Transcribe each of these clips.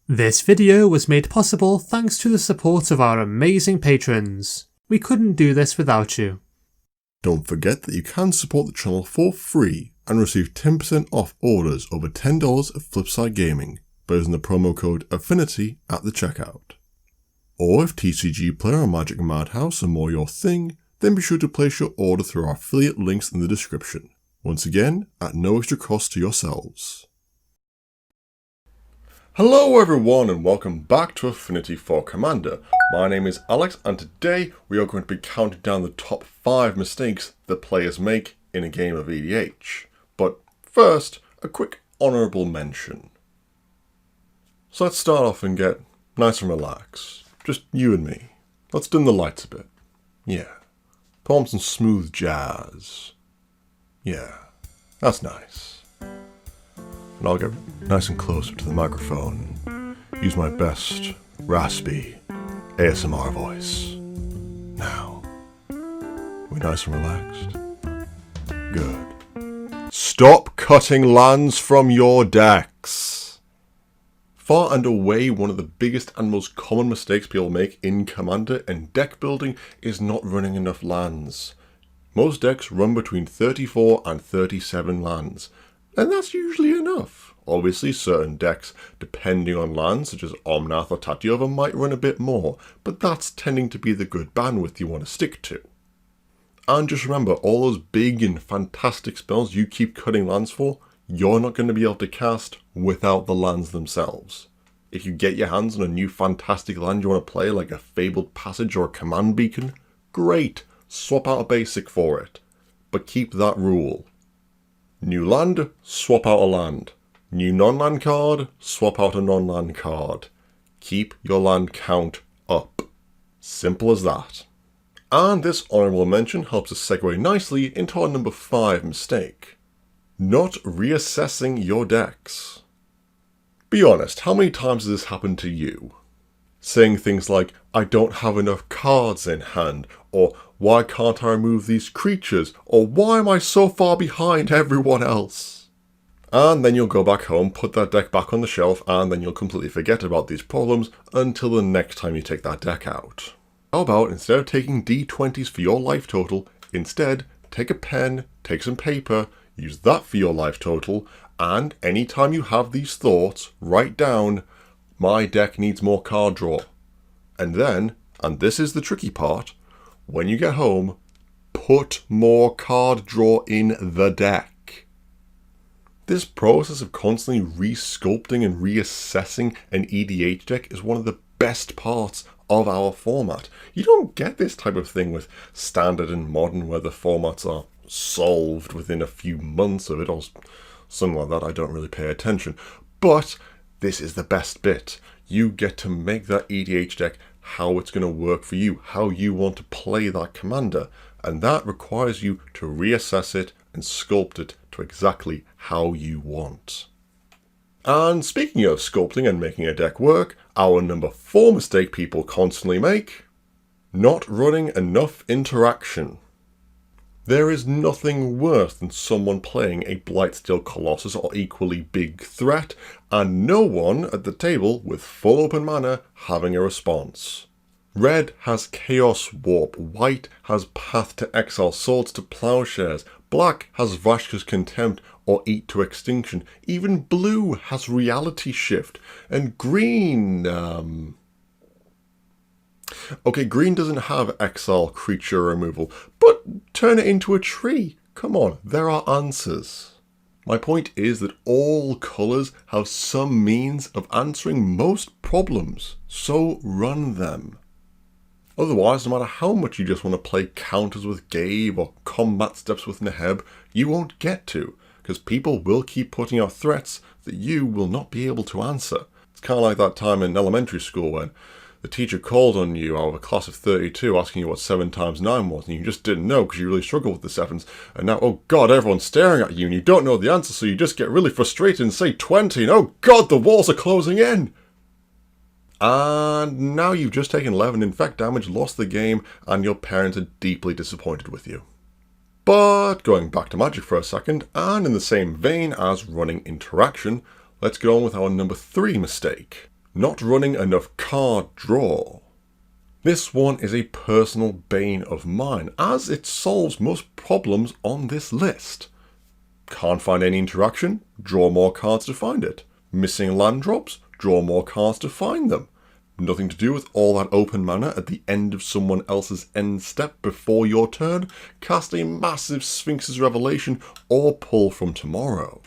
This video was made possible thanks to the support of our amazing patrons. We couldn't do this without you. Don't forget that you can support the channel for free and receive 10% off orders over $10 at Flipside Gaming by using the promo code Affinity at the checkout. Or if TCG Player or Magic Madhouse are more your thing, then be sure to place your order through our affiliate links in the description. Once again, at no extra cost to yourselves. Hello everyone and welcome back to Affinity for Commander. My name is Alex and today we are going to be counting down the top 5 mistakes that players make in a game of EDH. But first, a quick honourable mention. So let's start off and get nice and relaxed. Just you and me. Let's dim the lights a bit. Yeah. Put on some smooth jazz. Yeah. That's nice. And I'll get nice and closer to the microphone and use my best raspy ASMR voice. Now, we nice and relaxed? Good. Stop cutting lands from your decks! Far and away one of the biggest and most common mistakes people make in Commander and deck building is not running enough lands. Most decks run between 34 and 37 lands. And that's usually enough. Obviously, certain decks, depending on lands, such as Omnath or Tatyova, might run a bit more, but that's tending to be the good bandwidth you want to stick to. And just remember, all those big and fantastic spells you keep cutting lands for, you're not going to be able to cast without the lands themselves. If you get your hands on a new fantastic land you want to play, like a Fabled Passage or a Command Beacon, great, swap out a basic for it. But keep that rule. New land, swap out a land. New non-land card, swap out a non-land card. Keep your land count up. Simple as that. And this honourable mention helps us segue nicely into our number 5 mistake. Not reassessing your decks. Be honest, how many times has this happened to you? Saying things like, I don't have enough cards in hand, or why can't I remove these creatures, or why am I so far behind everyone else? And then you'll go back home, put that deck back on the shelf, and then you'll completely forget about these problems until the next time you take that deck out. How about, instead of taking D20s for your life total, instead take a pen, take some paper, use that for your life total, and anytime you have these thoughts, write down, my deck needs more card draw. And then, and this is the tricky part, when you get home, put more card draw in the deck. This process of constantly re-sculpting and reassessing an EDH deck is one of the best parts of our format. You don't get this type of thing with Standard and Modern where the formats are solved within a few months of it or something like that. I don't really pay attention. But this is the best bit. You get to make that EDH deck how it's going to work for you, how you want to play that commander, and that requires you to reassess it and sculpt it to exactly how you want. And speaking of sculpting and making a deck work, our number 4 mistake people constantly make, not running enough interaction. There is nothing worse than someone playing a Blightsteel Colossus or equally big threat, and no one at the table with full open mana having a response. Red has Chaos Warp, white has Path to Exile, Swords to Plowshares, black has Vashka's Contempt or Eat to Extinction, even blue has Reality Shift, and green, okay, green doesn't have exile creature removal, but turn it into a tree. Come on, there are answers. My point is that all colours have some means of answering most problems, so run them. Otherwise, no matter how much you just want to play counters with Gabe or combat steps with Neheb, you won't get to, because people will keep putting out threats that you will not be able to answer. It's kind of like that time in elementary school when the teacher called on you out of a class of 32 asking you what 7 times 9 was, and you just didn't know because you really struggled with the sevens, and now, oh god, everyone's staring at you and you don't know the answer, so you just get really frustrated and say 20, and oh god, the walls are closing in! And now you've just taken 11 infect damage, lost the game, and your parents are deeply disappointed with you. But going back to Magic for a second, and in the same vein as running interaction, let's go on with our number 3 mistake. Not running enough card draw. This one is a personal bane of mine, as it solves most problems on this list. Can't find any interaction? Draw more cards to find it. Missing land drops? Draw more cards to find them. Nothing to do with all that open mana at the end of someone else's end step before your turn? Cast a massive Sphinx's Revelation or pull from tomorrow.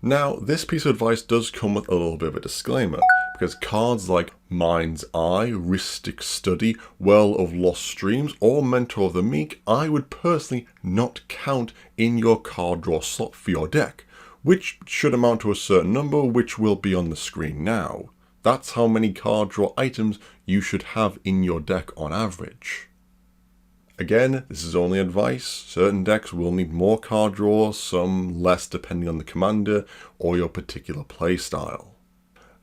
Now, this piece of advice does come with a little bit of a disclaimer, because cards like Mind's Eye, Rhystic Study, Well of Lost Streams, or Mentor of the Meek, I would personally not count in your card draw slot for your deck, which should amount to a certain number, which will be on the screen now. That's how many card draw items you should have in your deck on average. Again, this is only advice. Certain decks will need more card draw, some less depending on the commander or your particular playstyle.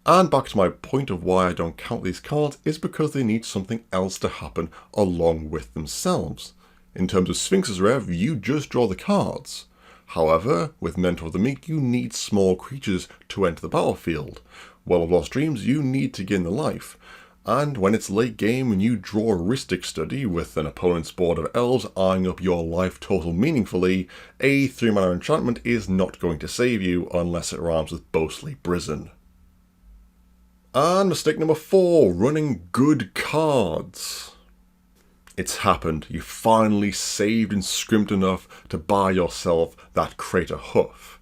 And back to my point of why I don't count these cards is because they need something else to happen along with themselves. In terms of Sphinx's Rev, you just draw the cards. However, with Mentor of the Meek, you need small creatures to enter the battlefield. Well of Lost Dreams, you need to gain the life. And when it's late game and you draw a Rhystic Study with an opponent's board of elves eyeing up your life total meaningfully, a 3-mana enchantment is not going to save you unless it rhymes with Boastly Brazen. And mistake number 4, running good cards. It's happened. You finally saved and scrimped enough to buy yourself that Crater Hoof.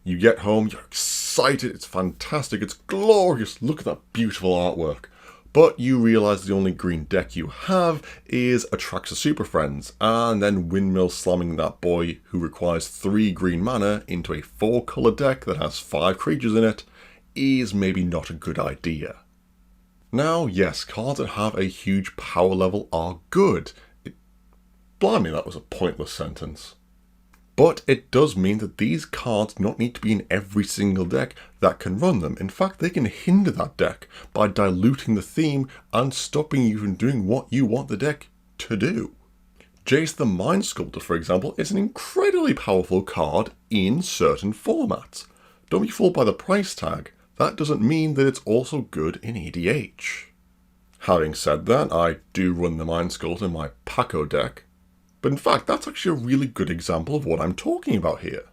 You get home, you're excited, it's fantastic, it's glorious, look at that beautiful artwork. But you realise the only green deck you have is Atraxa Super Friends, and then windmill slamming that boy who requires 3 green mana into a 4-colour deck that has 5 creatures in it is maybe not a good idea. Now, yes, cards that have a huge power level are good. Blimey, that was a pointless sentence. But it does mean that these cards do not need to be in every single deck that can run them. In fact, they can hinder that deck by diluting the theme and stopping you from doing what you want the deck to do. Jace the Mind Sculptor, for example, is an incredibly powerful card in certain formats. Don't be fooled by the price tag. That doesn't mean that it's also good in EDH. Having said that, I do run the Mind Sculptor in my Paco deck. But in fact, that's actually a really good example of what I'm talking about here.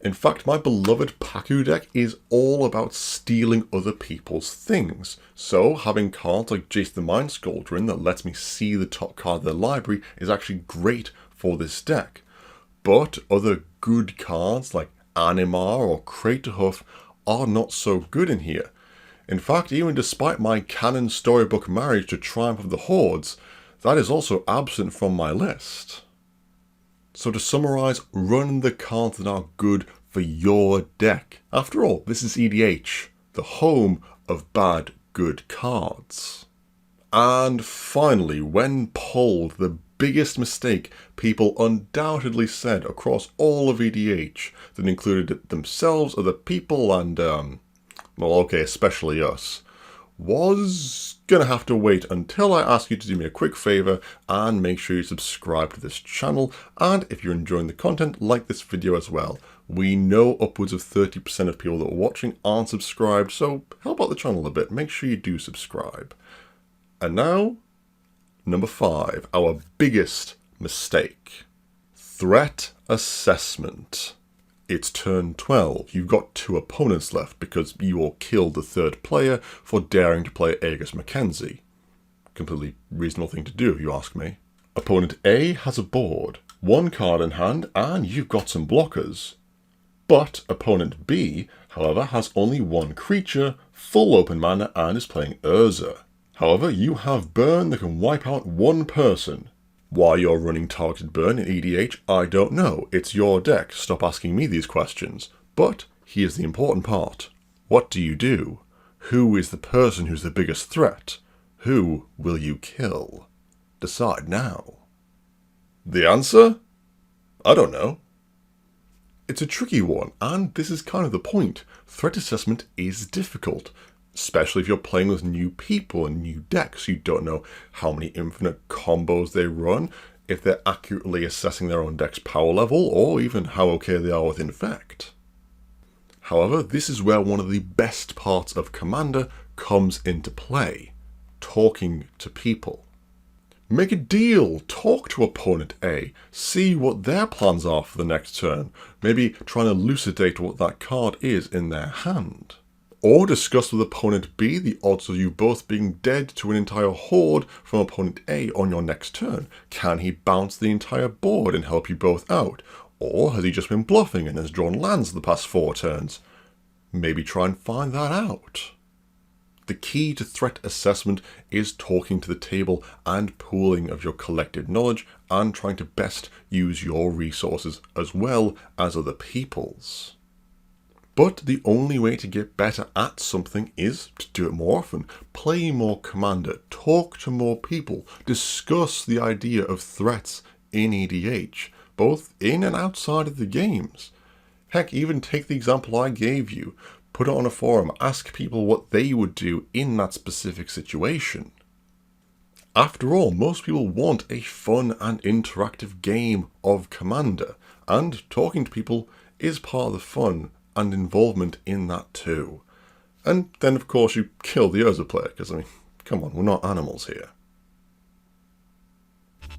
In fact, my beloved Paku deck is all about stealing other people's things. So having cards like Jace the Mind Sculptor in that lets me see the top card of the library is actually great for this deck. But other good cards like Animar or Crater Hoof are not so good in here. In fact, even despite my canon storybook marriage to Triumph of the Hordes, that is also absent from my list. So to summarise, run the cards that are good for your deck. After all, this is EDH, the home of bad, good cards. And finally, when polled, the biggest mistake people undoubtedly said across all of EDH that included themselves, other people, and, well, okay, especially us, was gonna have to wait until I ask you to do me a quick favour and make sure you subscribe to this channel, and if you're enjoying the content, like this video as well. We know upwards of 30% of people that are watching aren't subscribed, so help out the channel a bit, make sure you do subscribe. And now, number 5, our biggest mistake. Threat assessment. It's turn 12. You've got 2 opponents left because you all killed the 3rd player for daring to play Aegis Mackenzie. Completely reasonable thing to do, if you ask me. Opponent A has a board, 1 card in hand, and you've got some blockers. But opponent B, however, has only 1 creature, full open mana, and is playing Urza. However, you have burn that can wipe out 1 person. Why you're running targeted burn in EDH, I don't know. It's your deck. Stop asking me these questions. But here's the important part. What do you do? Who is the person who's the biggest threat? Who will you kill? Decide now. The answer? I don't know. It's a tricky one, and this is kind of the point. Threat assessment is difficult, especially if you're playing with new people and new decks. You don't know how many infinite combos they run, if they're accurately assessing their own deck's power level, or even how okay they are with Infect. However, this is where one of the best parts of Commander comes into play: talking to people. Make a deal, talk to opponent A, see what their plans are for the next turn, maybe try and elucidate what that card is in their hand. Or discuss with opponent B the odds of you both being dead to an entire horde from opponent A on your next turn. Can he bounce the entire board and help you both out? Or has he just been bluffing and has drawn lands the past 4 turns? Maybe try and find that out. The key to threat assessment is talking to the table and pooling of your collective knowledge and trying to best use your resources as well as other people's. But the only way to get better at something is to do it more often. Play more Commander, talk to more people, discuss the idea of threats in EDH, both in and outside of the games. Heck, even take the example I gave you. Put it on a forum, ask people what they would do in that specific situation. After all, most people want a fun and interactive game of Commander, and talking to people is part of the fun and involvement in that too. And then of course you kill the other player, because I mean, come on, we're not animals here.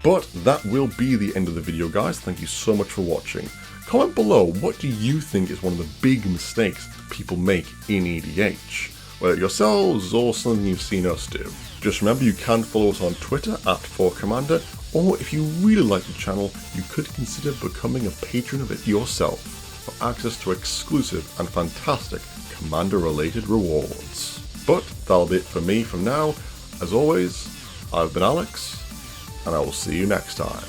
But that will be the end of the video, guys. Thank you so much for watching. Comment below, what do you think is one of the big mistakes people make in EDH? Whether yourselves or something you've seen us do. Just remember, you can follow us on Twitter @4Commander, or if you really like the channel, you could consider becoming a patron of it yourself for access to exclusive and fantastic Commander related rewards. But that'll be it for me from now. As always, I've been Alex, and I will see you next time.